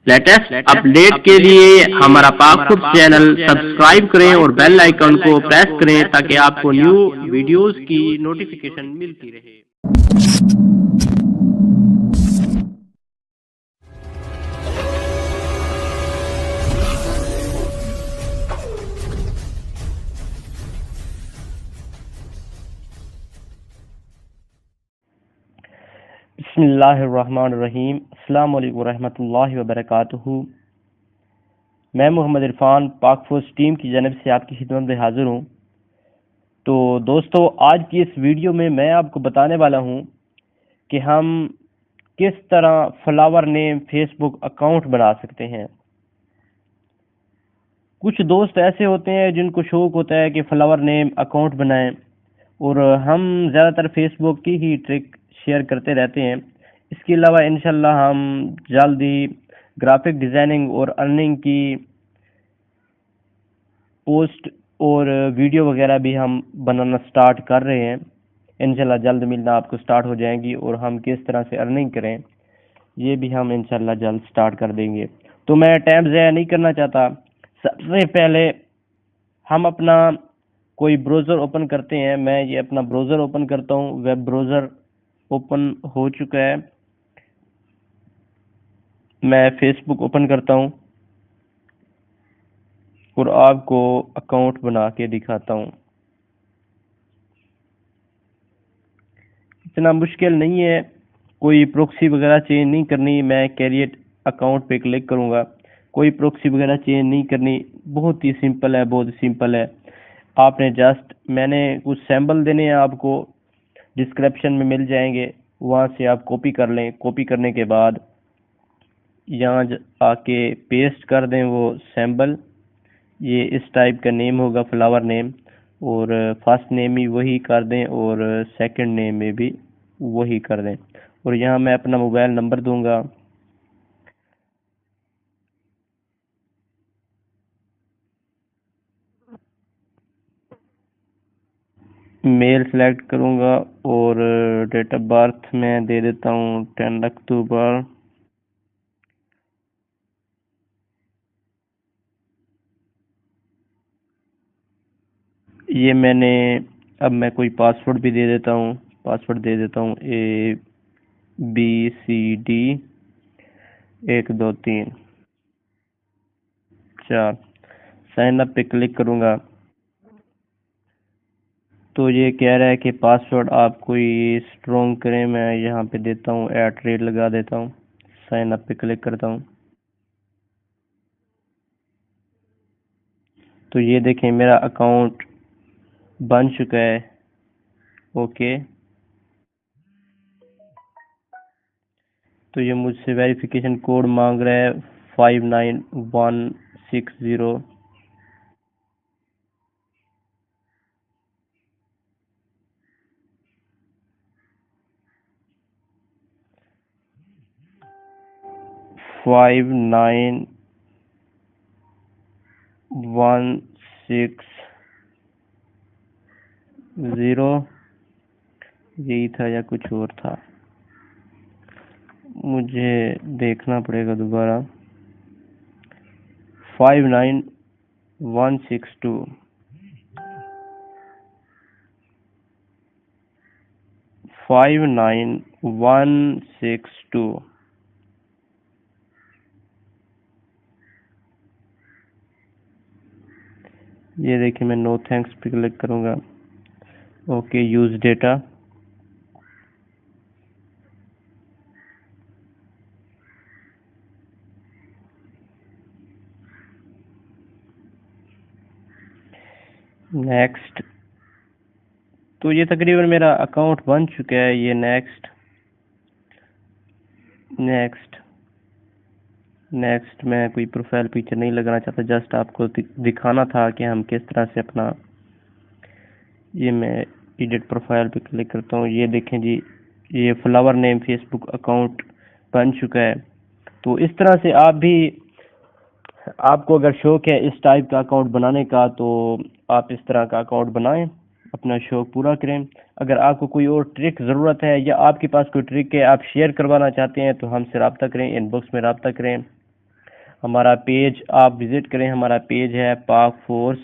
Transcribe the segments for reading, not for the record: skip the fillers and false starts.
Latest update के लिए हमारा पाकफुड चैनल सब्सक्राइब करें और बेल आइकन को प्रेस करें ताकि आपको न्यू वीडियोस की नोटिफिकेशन मिलती रहे। बिस्मिल्लाहिर्रहमानिर्रहीम। अस्सलाम वालेकुम रहमतुल्लाहि व बरकातुहू। मैं मोहम्मद इरफान पाकफोर्स टीम की जानब से आपकी खिदमत में हाजिर हूँ। तो दोस्तों, आज की इस वीडियो में मैं आपको बताने वाला हूँ कि हम किस तरह फ्लावर नेम फेसबुक अकाउंट बना सकते हैं। कुछ दोस्त ऐसे होते हैं जिनको शौक होता है कि फ्लावर नेम अकाउंट बनाएं, और हम ज़्यादातर फेसबुक की ही ट्रिक शेयर करते रहते हैं। इसके अलावा इंशाल्लाह हम जल्दी ग्राफिक डिज़ाइनिंग और अर्निंग की पोस्ट और वीडियो वगैरह भी हम बनाना स्टार्ट कर रहे हैं। इंशाल्लाह जल्द मिलना आपको स्टार्ट हो जाएंगी, और हम किस तरह से अर्निंग करें ये भी हम इंशाल्लाह जल्द स्टार्ट कर देंगे। तो मैं टाइम ज़ाया नहीं करना चाहता। सबसे पहले हम अपना कोई ब्राउज़र ओपन करते हैं। मैं ये अपना ब्राउज़र ओपन करता हूँ। वेब ब्राउज़र ओपन हो चुका है। मैं फेसबुक ओपन करता हूँ और आपको अकाउंट बना के दिखाता हूँ। इतना मुश्किल नहीं है, कोई प्रॉक्सी वगैरह चेंज नहीं करनी। मैं क्रिएट अकाउंट पे क्लिक करूँगा। कोई प्रॉक्सी वगैरह चेंज नहीं करनी, बहुत ही सिंपल है, बहुत सिंपल है। आपने जस्ट मैंने कुछ सैम्पल देने हैं आपको, डिस्क्रिप्शन में मिल जाएंगे, वहाँ से आप कॉपी कर लें। कॉपी करने के बाद यहाँ आके पेस्ट कर दें वो सैम्पल। ये इस टाइप का नेम होगा, फ्लावर नेम, और फर्स्ट नेम ही वही कर दें और सेकंड नेम में भी वही कर दें। और यहाँ मैं अपना मोबाइल नंबर दूंगा। मेल सेलेक्ट करूंगा और डेट ऑफ बर्थ में दे देता हूँ 10 अक्टूबर। ये मैंने, अब मैं कोई पासवर्ड भी दे देता हूँ। पासवर्ड दे देता हूँ ABCD 1 2 3 4। साइन अप पे क्लिक करूंगा तो ये कह रहा है कि पासवर्ड आप कोई स्ट्रॉन्ग करें। मैं यहाँ पे देता हूँ @ लगा देता हूँ। साइन अप पे क्लिक करता हूँ तो ये देखें मेरा अकाउंट बन चुका है। ओके, तो ये मुझसे वेरिफिकेशन कोड मांग रहा है 59160। Five nine one six zero यही था या कुछ और था, मुझे देखना पड़ेगा दोबारा। 59162 59162। ये देखिए, मैं नो थैंक्स पे क्लिक करूंगा। Okay, use data. नेक्स्ट। तो ये तकरीबन मेरा अकाउंट बन चुका है। ये नेक्स्ट नेक्स्ट नेक्स्ट। मैं कोई प्रोफाइल पिक्चर नहीं लगाना चाहता, जस्ट आपको दिखाना था कि हम किस तरह से अपना, ये मैं एडिट प्रोफाइल पे क्लिक करता हूँ। ये देखें जी, ये फ्लावर नेम फेसबुक अकाउंट बन चुका है। तो इस तरह से आप भी, आपको अगर शौक है इस टाइप का अकाउंट बनाने का, तो आप इस तरह का अकाउंट बनाएं, अपना शौक पूरा करें। अगर आपको कोई और ट्रिक ज़रूरत है या आपके पास कोई ट्रिक है आप शेयर करवाना चाहते हैं तो हमसे रब्ता करें, इनबॉक्स में रब्ता करें। हमारा पेज आप विज़िट करें। हमारा पेज है पाक फोर्स।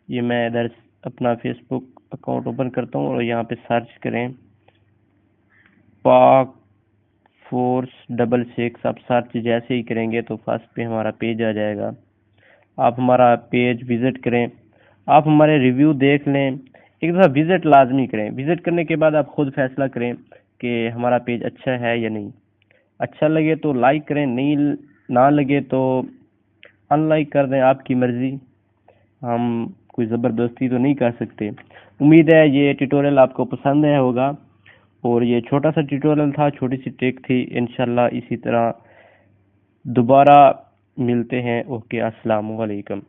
ये मैं इधर अपना फेसबुक अकाउंट ओपन करता हूँ और यहाँ पे सर्च करें पाक फोर्स 66। आप सर्च जैसे ही करेंगे तो फर्स्ट पे हमारा पेज आ जाएगा। आप हमारा पेज विज़िट करें, आप हमारे रिव्यू देख लें। एक दफ़ा विज़िट लाजमी करें। विज़िट करने के बाद आप खुद फैसला करें कि हमारा पेज अच्छा है या नहीं। अच्छा लगे तो लाइक करें, नहीं ना लगे तो अनलाइक कर दें, आपकी मर्ज़ी। हम कोई ज़बरदस्ती तो नहीं कर सकते। उम्मीद है ये ट्यूटोरियल आपको पसंद आया होगा और ये छोटा सा ट्यूटोरियल था, छोटी सी ट्रिक थी। इंशाल्लाह इसी तरह दोबारा मिलते हैं। ओके, अस्सलाम वालेकुम।